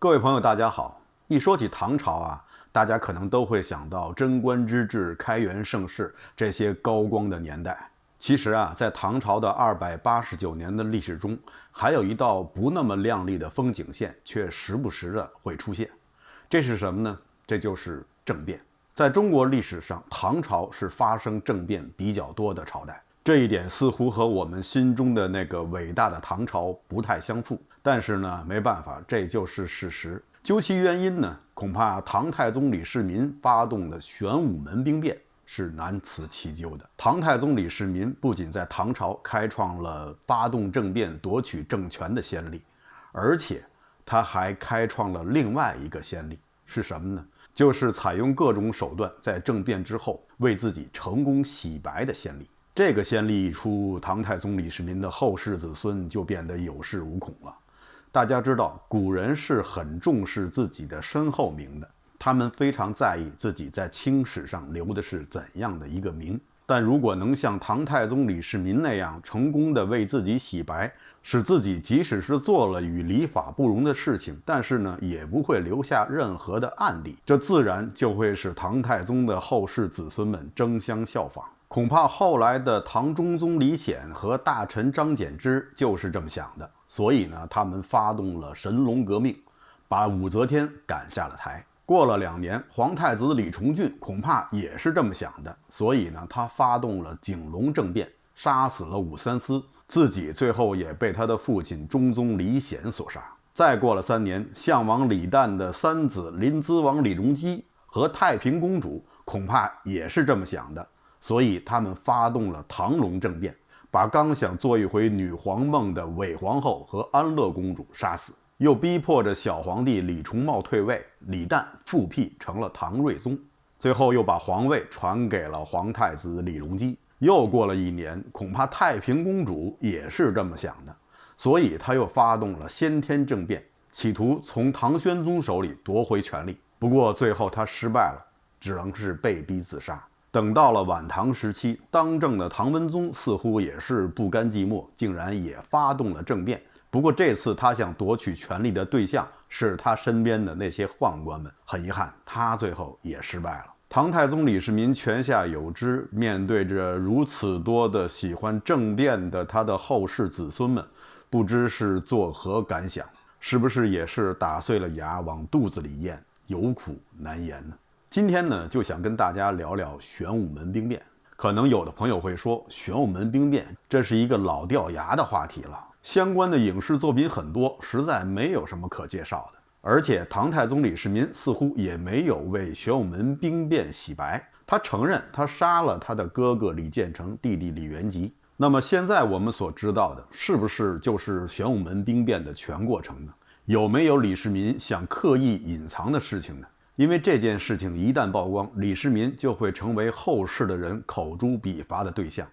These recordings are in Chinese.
各位朋友，大家好。一说起唐朝啊，大家可能都会想到贞观之治、开元盛世这些高光的年代。其实啊，在唐朝的289年的历史中，还有一道不那么亮丽的风景线，却时不时的会出现。这是什么呢？这就是政变。在中国历史上，唐朝是发生政变比较多的朝代。这一点似乎和我们心中的那个伟大的唐朝不太相符，但是呢，没办法，这就是事实。究其原因呢，恐怕唐太宗李世民发动的玄武门兵变是难辞其咎的。唐太宗李世民不仅在唐朝开创了发动政变夺取政权的先例，而且他还开创了另外一个先例，是什么呢？就是采用各种手段在政变之后为自己成功洗白的先例。这个先例一出，唐太宗李世民的后世子孙就变得有恃无恐了。大家知道，古人是很重视自己的身后名的，他们非常在意自己在清史上留的是怎样的一个名。但如果能像唐太宗李世民那样成功的为自己洗白，使自己即使是做了与礼法不容的事情，但是呢，也不会留下任何的案底，这自然就会使唐太宗的后世子孙们争相效仿。恐怕后来的唐中宗李显和大臣张柬之就是这么想的，所以呢，他们发动了神龙革命，把武则天赶下了台。过了2年，皇太子李重俊恐怕也是这么想的，所以呢，他发动了景龙政变，杀死了武三思，自己最后也被他的父亲中宗李显所杀。再过了3年，项王李旦的三子临淄王李隆基和太平公主恐怕也是这么想的，所以他们发动了唐隆政变，把刚想做一回女皇梦的韦皇后和安乐公主杀死，又逼迫着小皇帝李重茂退位，李旦复辟成了唐睿宗，最后又把皇位传给了皇太子李隆基。又过了1年，恐怕太平公主也是这么想的，所以他又发动了先天政变，企图从唐宣宗手里夺回权力。不过最后他失败了，只能是被逼自杀。等到了晚唐时期，当政的唐文宗似乎也是不甘寂寞，竟然也发动了政变。不过这次他想夺取权力的对象是他身边的那些宦官们，很遗憾，他最后也失败了。唐太宗李世民泉下有知，面对着如此多的喜欢政变的他的后世子孙们，不知是作何感想，是不是也是打碎了牙往肚子里咽，有苦难言呢？今天呢，就想跟大家聊聊玄武门兵变。可能有的朋友会说，玄武门兵变这是一个老掉牙的话题了，相关的影视作品很多，实在没有什么可介绍的。而且唐太宗李世民似乎也没有为玄武门兵变洗白，他承认他杀了他的哥哥李建成、弟弟李元吉。那么现在我们所知道的，是不是就是玄武门兵变的全过程呢？有没有李世民想刻意隐藏的事情呢？因为这件事情一旦曝光，李世民就会成为后世的人口诛笔伐的对象，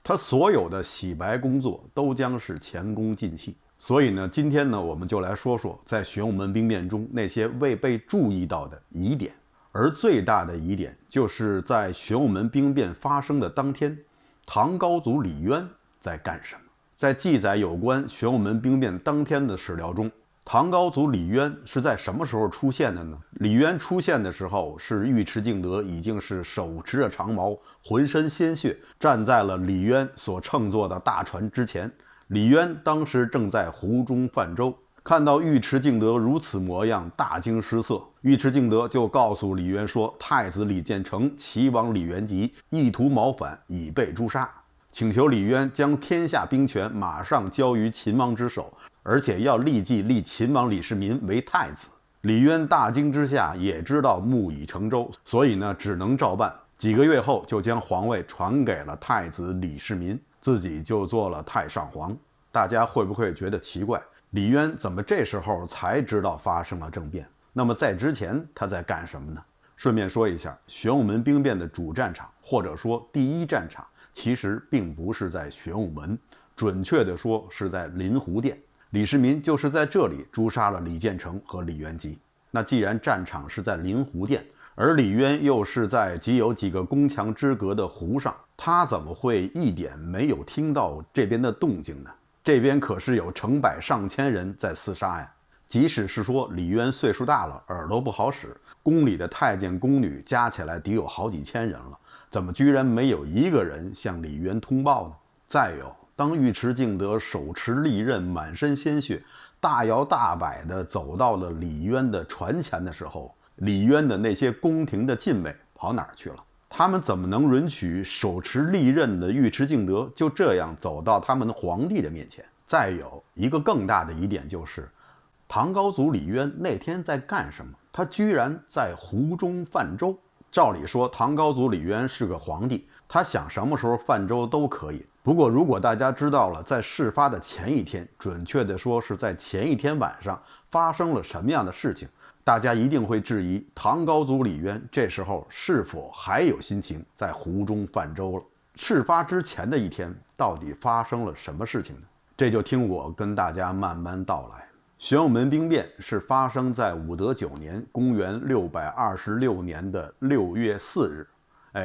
他所有的洗白工作都将是前功尽弃。所以呢，今天呢，我们就来说说在玄武门兵变中那些未被注意到的疑点。而最大的疑点就是在玄武门兵变发生的当天，唐高祖李渊在干什么？在记载有关玄武门兵变当天的史料中，唐高祖李渊是在什么时候出现的呢？李渊出现的时候，是尉迟敬德已经是手持着长矛，浑身鲜血，站在了李渊所乘坐的大船之前。李渊当时正在湖中泛舟，看到尉迟敬德如此模样，大惊失色。尉迟敬德就告诉李渊说，太子李建成、齐王李元吉意图谋反，已被诛杀，请求李渊将天下兵权马上交于秦王之手，而且要立即立秦王李世民为太子。李渊大惊之下，也知道木已成舟，所以呢，只能照办。几个月后，就将皇位传给了太子李世民，自己就做了太上皇。大家会不会觉得奇怪？李渊怎么这时候才知道发生了政变？那么在之前他在干什么呢？顺便说一下，玄武门兵变的主战场，或者说第一战场，其实并不是在玄武门，准确的说是在临湖殿。李世民就是在这里诛杀了李建成和李元吉。那既然战场是在临湖殿，而李渊又是在仅有几个宫墙之隔的湖上，他怎么会一点没有听到这边的动静呢？这边可是有成百上千人在厮杀呀。即使是说李渊岁数大了，耳朵不好使，宫里的太监宫女加起来得有好几千人了，怎么居然没有一个人向李渊通报呢？再有，当尉迟敬德手持利刃，满身鲜血，大摇大摆地走到了李渊的船前的时候，李渊的那些宫廷的禁卫跑哪儿去了？他们怎么能允许手持利刃的尉迟敬德就这样走到他们的皇帝的面前？再有一个更大的疑点就是，唐高祖李渊那天在干什么？他居然在湖中泛舟。照理说，唐高祖李渊是个皇帝，他想什么时候泛舟都可以。不过，如果大家知道了在事发的前一天，准确的说是在前一天晚上发生了什么样的事情，大家一定会质疑唐高祖李渊这时候是否还有心情在湖中泛舟了。事发之前的一天，到底发生了什么事情呢？这就听我跟大家慢慢道来。玄武门兵变是发生在武德9年，公元626年的6月4日。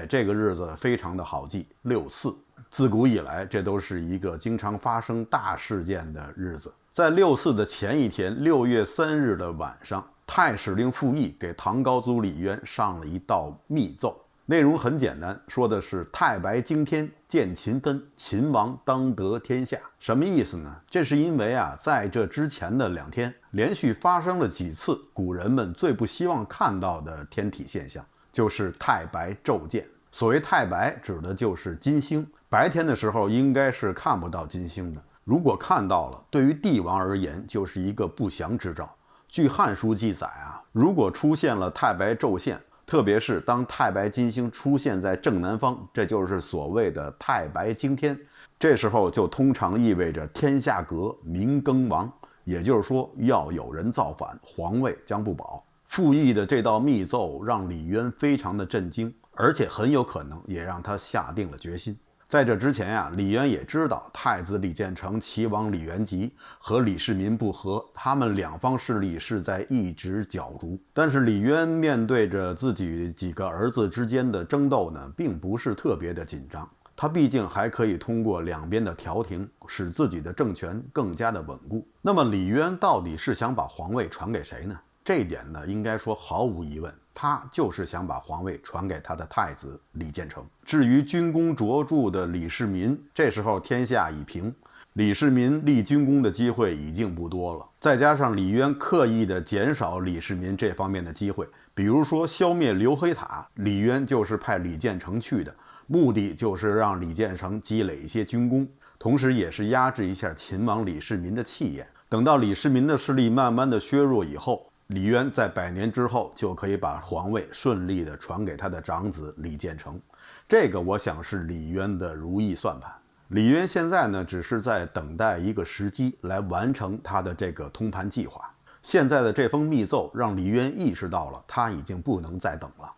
这个日子非常的好记，64。自古以来，这都是一个经常发生大事件的日子。在64的前一天，6月3日的晚上，太史令傅毅给唐高祖李渊上了一道密奏，内容很简单，说的是太白惊天见秦分，秦王当得天下。什么意思呢？这是因为在这之前的2天连续发生了几次古人们最不希望看到的天体现象，就是太白昼见。所谓太白指的就是金星，白天的时候应该是看不到金星的，如果看到了，对于帝王而言就是一个不祥之兆。据《汉书》记载如果出现了太白昼现，特别是当太白金星出现在正南方，这就是所谓的太白惊天，这时候就通常意味着天下革，民更亡，也就是说要有人造反，皇位将不保。傅毅的这道密奏让李渊非常的震惊，而且很有可能也让他下定了决心。在这之前李渊也知道太子李建成、齐王李元吉和李世民不和，他们两方势力是在一直角逐。但是李渊面对着自己几个儿子之间的争斗呢，并不是特别的紧张。他毕竟还可以通过两边的调停，使自己的政权更加的稳固。那么李渊到底是想把皇位传给谁呢？这一点呢，应该说毫无疑问，他就是想把皇位传给他的太子李建成。至于军功卓著的李世民，这时候天下已平，李世民立军功的机会已经不多了。再加上李渊刻意的减少李世民这方面的机会，比如说消灭刘黑塔，李渊就是派李建成去的，目的就是让李建成积累一些军功，同时也是压制一下秦王李世民的气焰。等到李世民的势力慢慢的削弱以后，李渊在100年之后就可以把皇位顺利的传给他的长子李建成。这个我想是李渊的如意算盘。李渊现在呢，只是在等待一个时机来完成他的这个通盘计划。现在的这封密奏让李渊意识到了他已经不能再等了，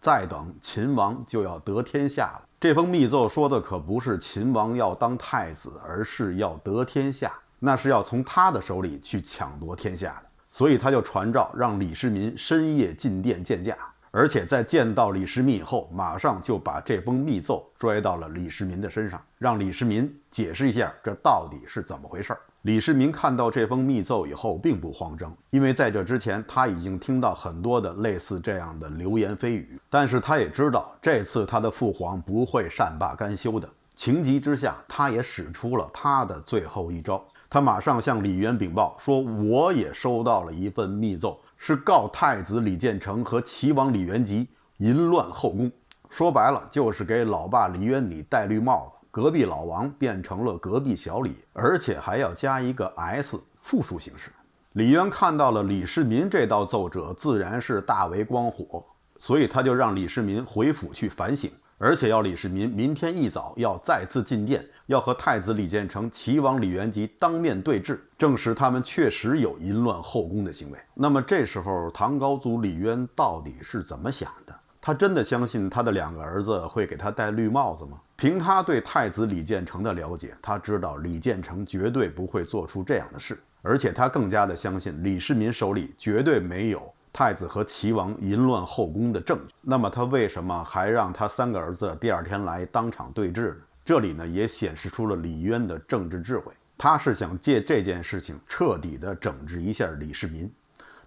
再等秦王就要得天下了。这封密奏说的可不是秦王要当太子，而是要得天下，那是要从他的手里去抢夺天下的。所以他就传召让李世民深夜进殿见驾，而且在见到李世民以后，马上就把这封密奏拽到了李世民的身上，让李世民解释一下这到底是怎么回事。李世民看到这封密奏以后并不慌张，因为在这之前他已经听到很多的类似这样的流言蜚语，但是他也知道这次他的父皇不会善罢甘休的。情急之下，他也使出了他的最后一招。他马上向李渊禀报说，我也收到了一份密奏，是告太子李建成和齐王李元吉淫乱后宫。说白了就是给老爸李渊你戴绿帽子，隔壁老王变成了隔壁小李，而且还要加一个 S 复数形式。李渊看到了李世民这道奏折，自然是大为光火，所以他就让李世民回府去反省，而且要李世民明天一早要再次进殿，要和太子李建成、齐王李元吉当面对质，证实他们确实有淫乱后宫的行为。那么这时候唐高祖李渊到底是怎么想的？他真的相信他的2个儿子会给他戴绿帽子吗？凭他对太子李建成的了解，他知道李建成绝对不会做出这样的事，而且他更加的相信李世民手里绝对没有太子和齐王淫乱后宫的证据。那么他为什么还让他3个儿子第2天来当场对质呢？这里呢也显示出了李渊的政治智慧。他是想借这件事情彻底的整治一下李世民。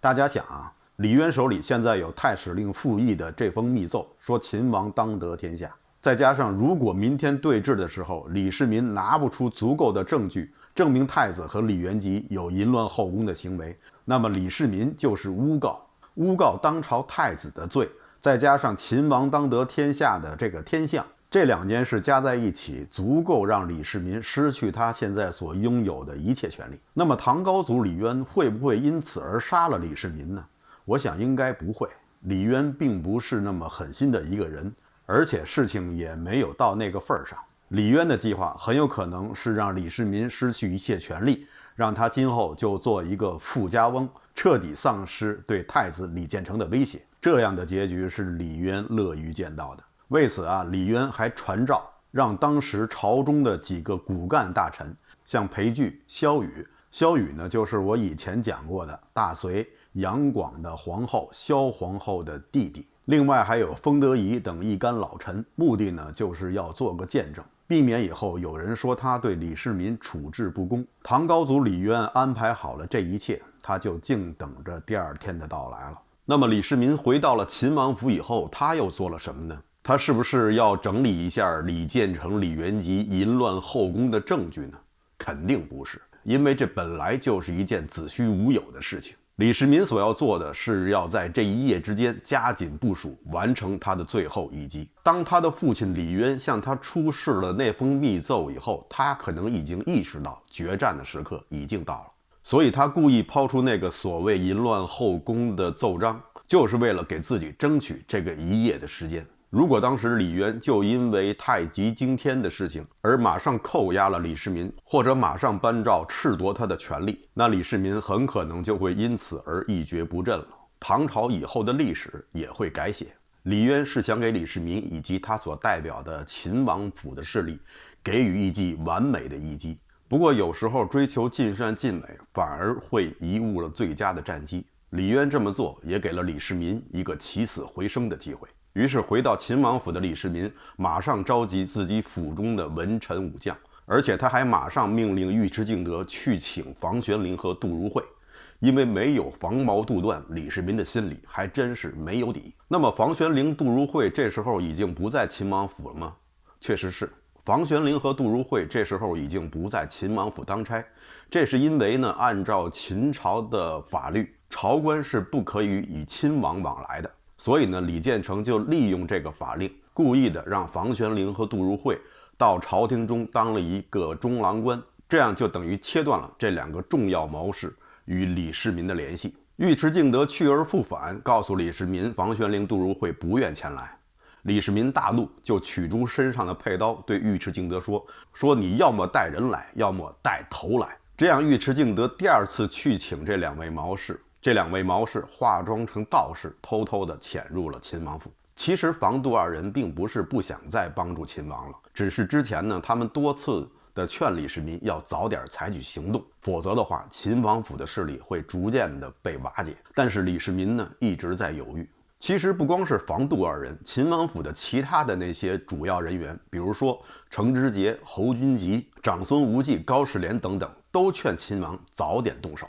大家想啊，李渊手里现在有太史令傅毅的这封密奏，说秦王当得天下。再加上如果明天对峙的时候，李世民拿不出足够的证据证明太子和李元吉有淫乱后宫的行为，那么李世民就是诬告当朝太子的罪，再加上秦王当得天下的这个天象，这两件事加在一起，足够让李世民失去他现在所拥有的一切权利。那么唐高祖李渊会不会因此而杀了李世民呢？我想应该不会。李渊并不是那么狠心的一个人，而且事情也没有到那个份上。李渊的计划很有可能是让李世民失去一切权利，让他今后就做一个富家翁，彻底丧失对太子李建成的威胁。这样的结局是李渊乐于见到的。为此啊，李渊还传诏让当时朝中的几个骨干大臣，像裴矩、萧瑀，萧瑀呢就是我以前讲过的大隋杨广的皇后萧皇后的弟弟，另外还有封德仪等一干老臣，目的呢就是要做个见证，避免以后有人说他对李世民处置不公。唐高祖李渊安排好了这一切，他就静等着第二天的到来了。那么李世民回到了秦王府以后，他又做了什么呢？他是不是要整理一下李建成、李元吉淫乱后宫的证据呢？肯定不是，因为这本来就是一件子虚乌有的事情。李世民所要做的是要在这一夜之间加紧部署，完成他的最后一击。当他的父亲李渊向他出示了那封密奏以后，他可能已经意识到决战的时刻已经到了，所以他故意抛出那个所谓淫乱后宫的奏章，就是为了给自己争取这个一夜的时间。如果当时李渊就因为太极惊天的事情而马上扣押了李世民，或者马上颁诏褫夺他的权利，那李世民很可能就会因此而一蹶不振了。唐朝以后的历史也会改写。李渊是想给李世民以及他所代表的秦王府的势力给予一记完美的一击。不过有时候追求尽善尽美，反而会贻误了最佳的战机。李渊这么做也给了李世民一个起死回生的机会。于是回到秦王府的李世民马上召集自己府中的文臣武将，而且他还马上命令尉迟敬德去请房玄龄和杜如晦。因为没有防矛杜断，李世民的心里还真是没有底。那么房玄龄、杜如晦这时候已经不在秦王府了吗？确实是，房玄龄和杜如晦这时候已经不在秦王府当差。这是因为呢，按照秦朝的法律，朝官是不可以与亲王往来的。所以呢，李建成就利用这个法令，故意的让房玄龄和杜如晦到朝廷中当了一个中郎官，这样就等于切断了这两个重要谋士与李世民的联系。尉迟敬德去而复返，告诉李世民房玄龄、杜如晦不愿前来。李世民大怒，就取出身上的佩刀，对尉迟敬德说你要么带人来，要么带头来。这样尉迟敬德第二次去请这两位谋士，这两位谋士化妆成道士，偷偷地潜入了秦王府。其实房杜二人并不是不想再帮助秦王了，只是之前呢，他们多次的劝李世民要早点采取行动，否则的话，秦王府的势力会逐渐的被瓦解。但是李世民呢，一直在犹豫。其实不光是房杜二人，秦王府的其他的那些主要人员，比如说程之节、侯君集、长孙无忌、高士廉等等，都劝秦王早点动手。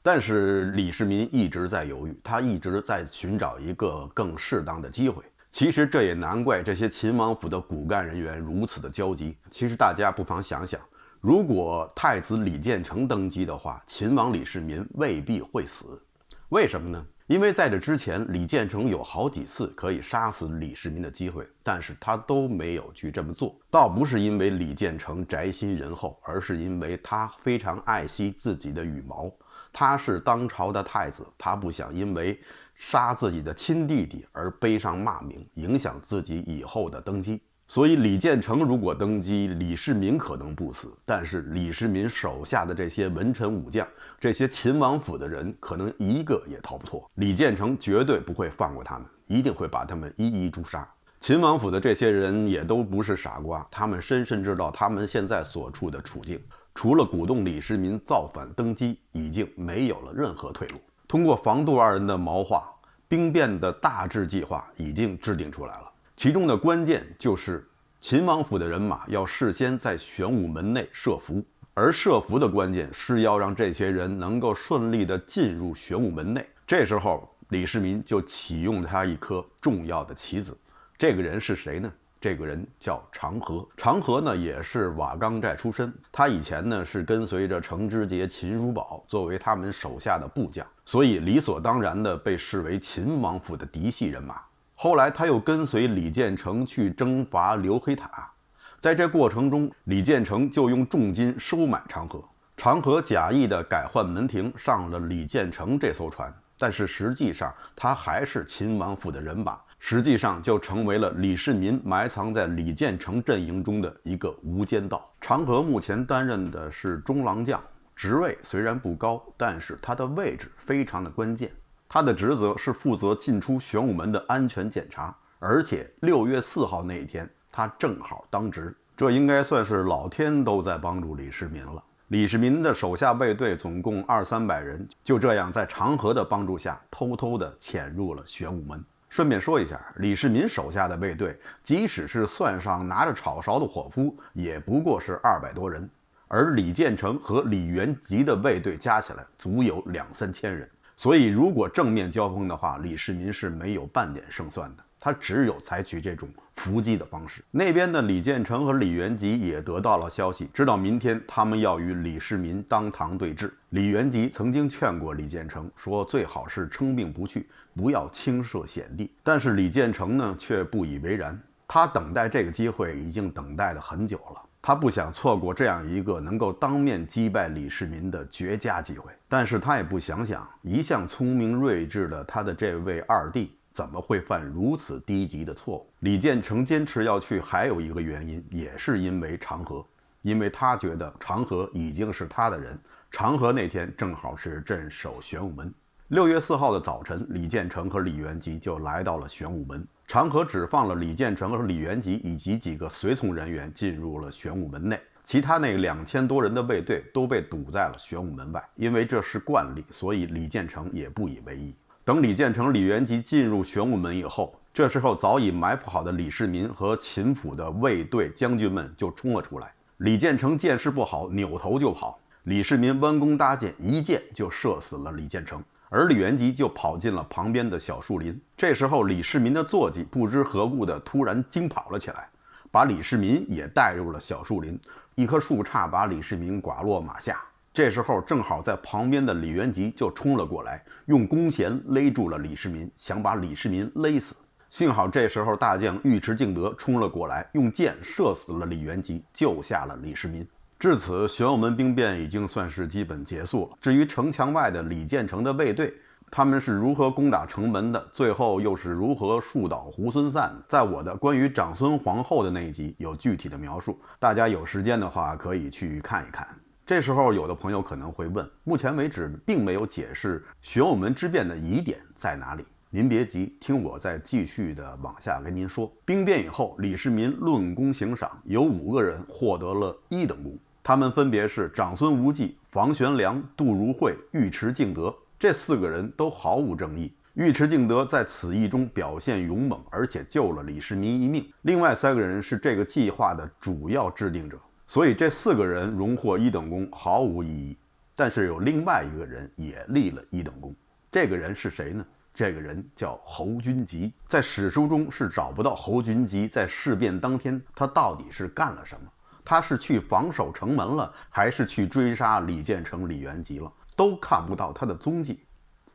但是李世民一直在犹豫，他一直在寻找一个更适当的机会。其实这也难怪这些秦王府的骨干人员如此的焦急。其实大家不妨想想，如果太子李建成登基的话，秦王李世民未必会死。为什么呢？因为在这之前，李建成有好几次可以杀死李世民的机会，但是他都没有去这么做。倒不是因为李建成宅心仁厚，而是因为他非常爱惜自己的羽毛。他是当朝的太子，他不想因为杀自己的亲弟弟而背上骂名，影响自己以后的登基。所以李建成如果登基，李世民可能不死，但是李世民手下的这些文臣武将，这些秦王府的人，可能一个也逃不脱。李建成绝对不会放过他们，一定会把他们一一诛杀。秦王府的这些人也都不是傻瓜，他们深深知道他们现在所处的处境，除了鼓动李世民造反登基，已经没有了任何退路。通过房杜二人的谋划，兵变的大致计划已经制定出来了。其中的关键就是秦王府的人马要事先在玄武门内设伏，而设伏的关键是要让这些人能够顺利地进入玄武门内。这时候，李世民就启用他一颗重要的棋子，这个人是谁呢？这个人叫长河。长河呢也是瓦岗寨出身，他以前呢是跟随着程知节、秦叔宝作为他们手下的部将，所以理所当然的被视为秦王府的嫡系人马。后来他又跟随李建成去征伐刘黑塔，在这过程中，李建成就用重金收买长河。长河假意的改换门庭，上了李建成这艘船，但是实际上他还是秦王府的人马，实际上就成为了李世民埋藏在李建成阵营中的一个无间道。长河目前担任的是中郎将，职位虽然不高，但是他的位置非常的关键。他的职责是负责进出玄武门的安全检查，而且6月4号那一天他正好当值，这应该算是老天都在帮助李世民了。李世民的手下卫队总共200-300人，就这样在长河的帮助下偷偷地潜入了玄武门。顺便说一下，李世民手下的卫队，即使是算上拿着炒勺的伙夫，也不过是200多人，而李建成和李元吉的卫队加起来足有2-3千人。所以如果正面交锋的话，李世民是没有半点胜算的，他只有采取这种伏击的方式。那边的李建成和李元吉也得到了消息，知道明天他们要与李世民当堂对峙。李元吉曾经劝过李建成说，最好是称病不去，不要轻涉险地。但是李建成呢，却不以为然。他等待这个机会已经等待了很久了，他不想错过这样一个能够当面击败李世民的绝佳机会。但是他也不想想，一向聪明睿智的他的这位二弟怎么会犯如此低级的错误？李建成坚持要去，还有一个原因，也是因为长河，因为他觉得长河已经是他的人。长河那天正好是镇守玄武门。6月4号的早晨，李建成和李元吉就来到了玄武门。长河只放了李建成和李元吉以及几个随从人员进入了玄武门内，其他那2000多人的卫队都被堵在了玄武门外。因为这是惯例，所以李建成也不以为意。等李建成、李元吉进入玄武门以后，这时候早已埋伏好的李世民和秦府的卫队将军们就冲了出来。李建成见势不好，扭头就跑。李世民弯弓搭箭，一箭就射死了李建成，而李元吉就跑进了旁边的小树林。这时候李世民的坐骑不知何故的突然惊跑了起来，把李世民也带入了小树林，一棵树杈把李世民剐落马下。这时候正好在旁边的李元吉就冲了过来，用弓弦勒住了李世民，想把李世民勒死。幸好这时候大将尉迟敬德冲了过来，用箭射死了李元吉，救下了李世民。至此，玄武门兵变已经算是基本结束了。至于城墙外的李建成的卫队，他们是如何攻打城门的，最后又是如何树倒猢狲散的，在我的关于长孙皇后的那一集有具体的描述，大家有时间的话可以去看一看。这时候有的朋友可能会问，目前为止并没有解释玄武门之变的疑点在哪里。您别急，听我再继续的往下跟您说。兵变以后，李世民论功行赏，有5个人获得了1等功，他们分别是长孙无忌、房玄良、杜如晦、尉迟敬德。这4个人都毫无争议。尉迟敬德在此役中表现勇猛，而且救了李世民一命。另外3个人是这个计划的主要制定者，所以这4个人荣获1等功毫无意义。但是有另外一个人也立了1等功，这个人是谁呢？这个人叫侯君集。在史书中是找不到侯君集在事变当天他到底是干了什么，他是去防守城门了，还是去追杀李建成、李元吉了，都看不到他的踪迹。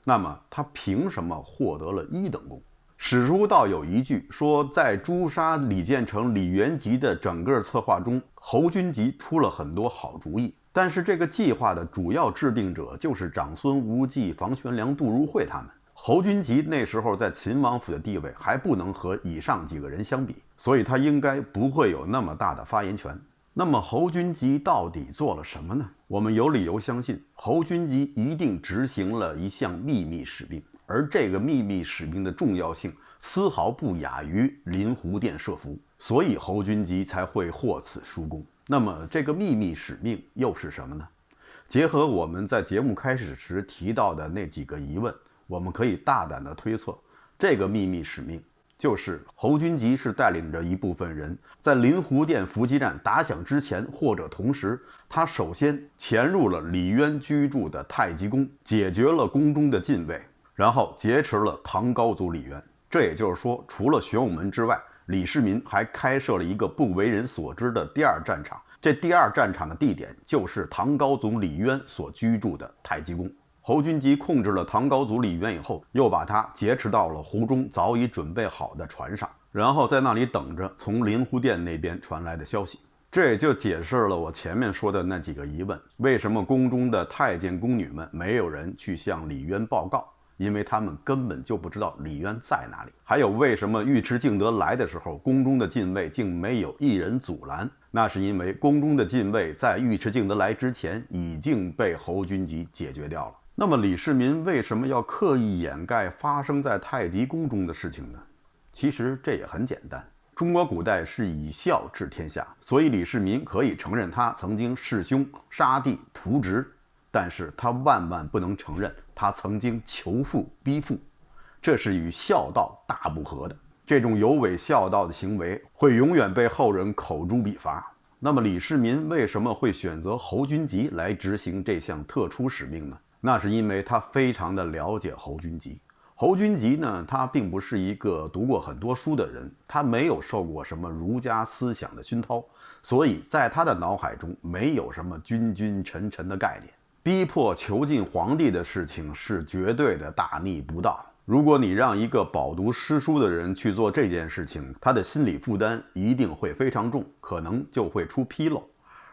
那么他凭什么获得了1等功？史书倒有一句说，在诛杀李建成、李元吉的整个策划中，侯君集出了很多好主意，但是这个计划的主要制定者就是长孙无忌、房玄良、杜如晦他们。侯君集那时候在秦王府的地位还不能和以上几个人相比，所以他应该不会有那么大的发言权。那么侯君集到底做了什么呢？我们有理由相信侯君集一定执行了一项秘密使命，而这个秘密使命的重要性丝毫不亚于临湖殿设伏，所以侯君集才会获此殊功。那么这个秘密使命又是什么呢？结合我们在节目开始时提到的那几个疑问，我们可以大胆地推测，这个秘密使命就是侯君集是带领着一部分人，在临湖店伏击战打响之前或者同时，他首先潜入了李渊居住的太极宫，解决了宫中的禁卫，然后劫持了唐高祖李渊。这也就是说，除了玄武门之外，李世民还开设了一个不为人所知的第二战场。这第二战场的地点就是唐高祖李渊所居住的太极宫。侯君集控制了唐高祖李渊以后，又把他劫持到了湖中早已准备好的船上，然后在那里等着从临湖殿那边传来的消息。这也就解释了我前面说的那几个疑问：为什么宫中的太监宫女们没有人去向李渊报告？因为他们根本就不知道李渊在哪里。还有为什么尉迟敬德来的时候，宫中的禁卫竟没有一人阻拦？那是因为宫中的禁卫在尉迟敬德来之前已经被侯君集解决掉了。那么李世民为什么要刻意掩盖发生在太极宫中的事情呢？其实这也很简单，中国古代是以孝治天下，所以李世民可以承认他曾经弑兄杀弟屠侄，但是他万万不能承认他曾经求父逼父，这是与孝道大不合的。这种有违孝道的行为会永远被后人口诛笔伐。那么李世民为什么会选择侯君集来执行这项特殊使命呢？那是因为他非常的了解侯君集。侯君集呢，他并不是一个读过很多书的人，他没有受过什么儒家思想的熏陶，所以在他的脑海中没有什么君君臣臣的概念。逼迫囚禁皇帝的事情是绝对的大逆不道。如果你让一个饱读诗书的人去做这件事情，他的心理负担一定会非常重，可能就会出纰漏。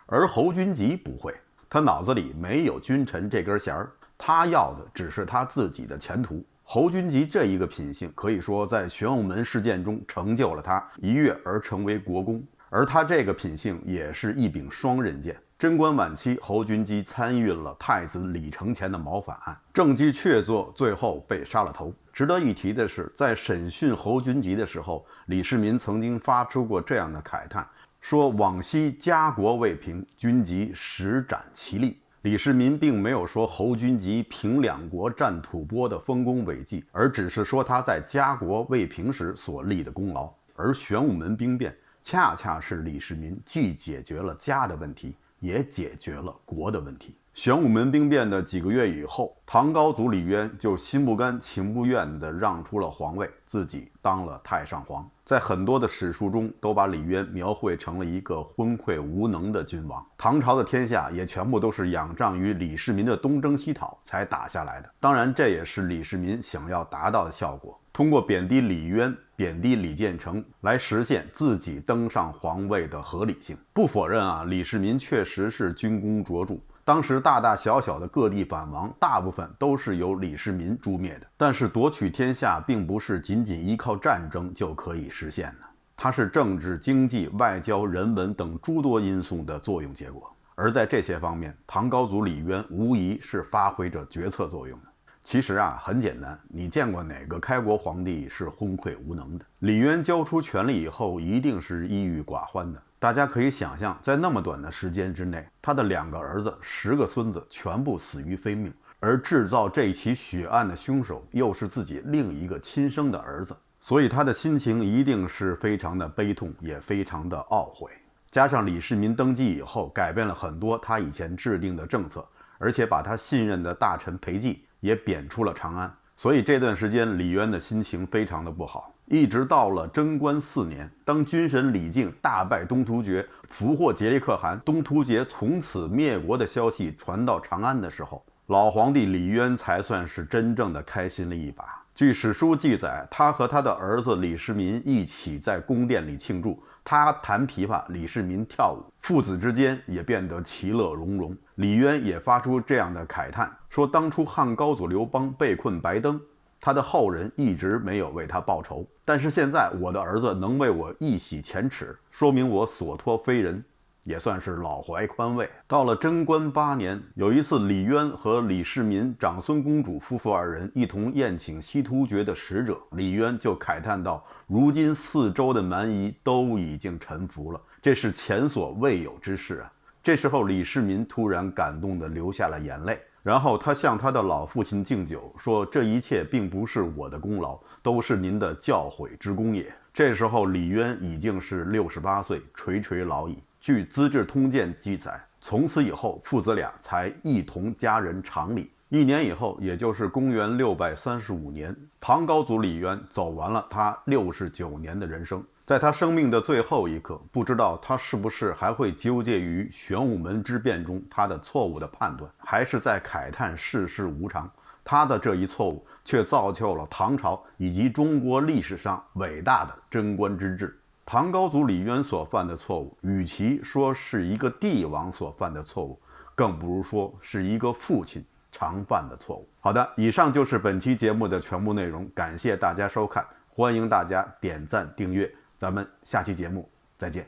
而侯君集不会，他脑子里没有君臣这根弦儿，他要的只是他自己的前途。侯君集这一个品性可以说在玄武门事件中成就了他，一跃而成为国公。而他这个品性也是一柄双刃剑。贞观晚期，侯君集参与了太子李承乾的谋反案，证据确凿，最后被杀了头。值得一提的是，在审讯侯君集的时候，李世民曾经发出过这样的慨叹，说往昔家国未平，君集实展其力。李世民并没有说侯君集平两国战吐蕃的丰功伟绩，而只是说他在家国未平时所立的功劳。而玄武门兵变恰恰是李世民既解决了家的问题，也解决了国的问题。玄武门兵变的几个月以后，唐高祖李渊就心不甘情不愿地让出了皇位，自己当了太上皇。在很多的史书中都把李渊描绘成了一个昏聩无能的君王。唐朝的天下也全部都是仰仗于李世民的东征西讨才打下来的。当然，这也是李世民想要达到的效果，通过贬低李渊、贬低李建成来实现自己登上皇位的合理性。不否认啊，李世民确实是军功卓著，当时大大小小的各地反王大部分都是由李世民诛灭的。但是夺取天下并不是仅仅依靠战争就可以实现的，它是政治、经济、外交、人文等诸多因素的作用结果。而在这些方面，唐高祖李渊无疑是发挥着决策作用的。其实啊，很简单，你见过哪个开国皇帝是昏聩无能的？李渊交出权力以后，一定是抑郁寡欢的。大家可以想象，在那么短的时间之内，他的2个儿子、10个孙子全部死于非命，而制造这起血案的凶手又是自己另一个亲生的儿子，所以他的心情一定是非常的悲痛，也非常的懊悔。加上李世民登基以后，改变了很多他以前制定的政策，而且把他信任的大臣裴寂也贬出了长安，所以这段时间李渊的心情非常的不好。一直到了贞观4年，当军神李靖大败东突厥，俘获颉利可汗，东突厥从此灭国的消息传到长安的时候，老皇帝李渊才算是真正的开心了一把。据史书记载，他和他的儿子李世民一起在宫殿里庆祝，他弹琵琶，李世民跳舞，父子之间也变得其乐融融。李渊也发出这样的慨叹，说当初汉高祖刘邦被困白登，他的后人一直没有为他报仇，但是现在我的儿子能为我一洗前耻，说明我所托非人，也算是老怀宽慰。到了贞观8年，有一次李渊和李世民长孙公主夫妇2人一同宴请西突厥的使者，李渊就慨叹道，如今4周的蛮夷都已经臣服了，这是前所未有之事啊。这时候李世民突然感动地流下了眼泪，然后他向他的老父亲敬酒，说这一切并不是我的功劳，都是您的教诲之功也。这时候李渊已经是68岁，垂垂老矣。据《资治通鉴》记载，从此以后父子俩才一同家人常礼。1年以后，也就是公元635年，唐高祖李渊走完了他69年的人生。在他生命的最后一刻，不知道他是不是还会纠结于玄武门之变中他的错误的判断，还是在慨叹世事无常。他的这一错误却造就了唐朝以及中国历史上伟大的贞观之治。唐高祖李渊所犯的错误，与其说是一个帝王所犯的错误，更不如说是一个父亲常犯的错误。好的，以上就是本期节目的全部内容，感谢大家收看，欢迎大家点赞订阅，咱们下期节目再见。